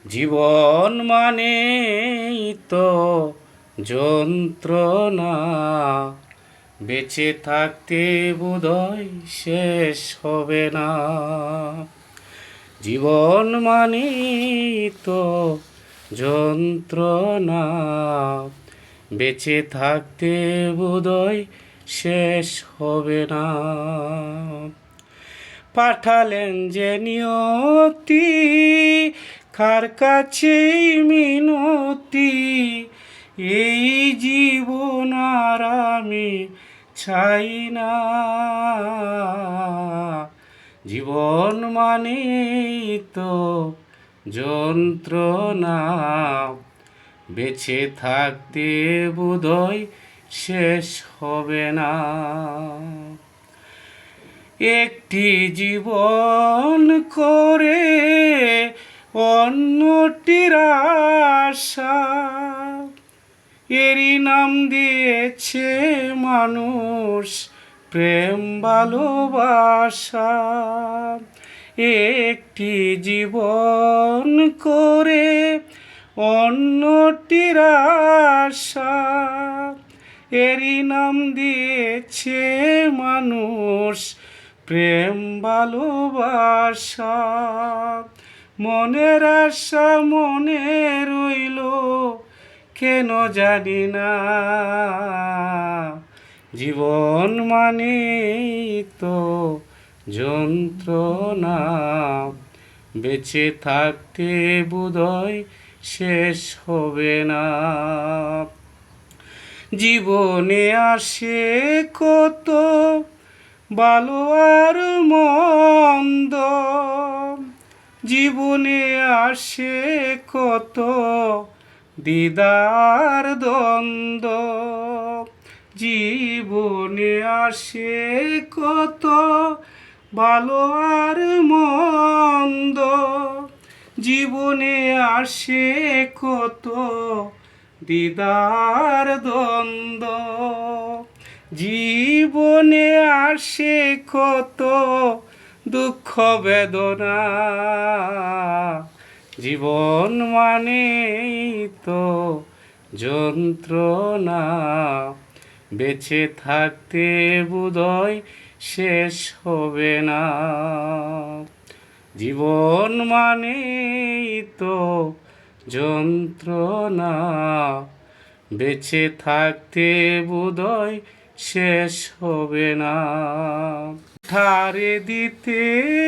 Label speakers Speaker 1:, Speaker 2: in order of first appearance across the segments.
Speaker 1: জীবন মানেই তো যন্ত্রণা, বেঁচে থাকতে বোধহয় শেষ হবে না। জীবন মানেই তো যন্ত্রণা, বেঁচে থাকতে বোধহয় শেষ হবে না। পাঠালেন যে নিয়তি, কার কাছেই মিনতি, এই জীবন আর আমি চাই না। জীবন মানেই তো যন্ত্রণা, বেঁচে থাকতে বোধহয় শেষ হবে না। একটি জীবন করে অন্যটির আশা, এরই নাম দিয়েছে মানুষ প্রেম ভালোবাসা। একটি জীবন করে অন্যটির আশা, এরই নাম দিয়েছে মানুষ প্রেম ভালোবাসা। মনের আশা মনে রইল কেন জানি না। জীবন মানেই তো যন্ত্রণা, বেঁচে থাকতে বোধহয় শেষ হবে না। জীবনে আসে কত ভালো আর মন্দ, জীবনে আসে কত দ্বিধার দ্বন্দ্ব। জীবনে আসে কত ভালো আর মন্দ, জীবনে আসে কত দ্বিধার দ্বন্দ্ব। জীবনে আসে কত দুঃখ বেদনা। জীবন মানেই তো যন্ত্রণা, বেঁচে থাকতে বোধহয় শেষ হবে না। জীবন মানেই তো যন্ত্রণা, বেঁচে থাকতে বোধহয় শেষ হবে না। ধারে দিতে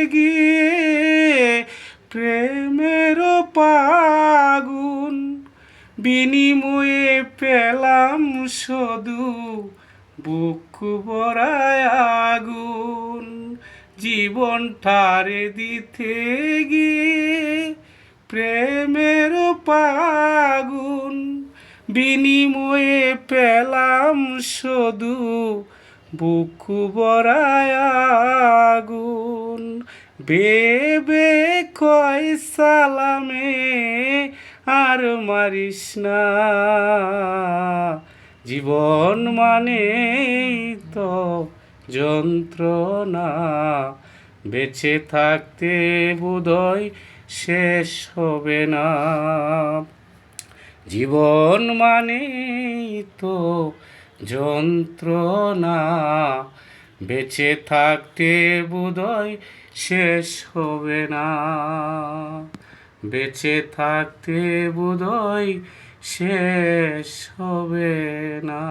Speaker 1: গিয়ে প্রেমের পাগুন, বিনিময়ে পেলাম শুধু বুক ভরায় আগুন। জীবন ঠারে দিতে গিয়ে প্রেমের পাগুন, বিনিময়ে পেলাম শুধু বুক ভরায় আগুন। বেবে কয় সালামে আর মারিস না। জীবন মানেই তো যন্ত্রণা, বেঁচে থাকতে বোধহয় শেষ হবে না। জীবন মানেই তো যন্ত্রণা, বেঁচে থাকতে বোধহয় শেষ হবে না। বেঁচে থাকতে বোধহয় শেষ হবে না।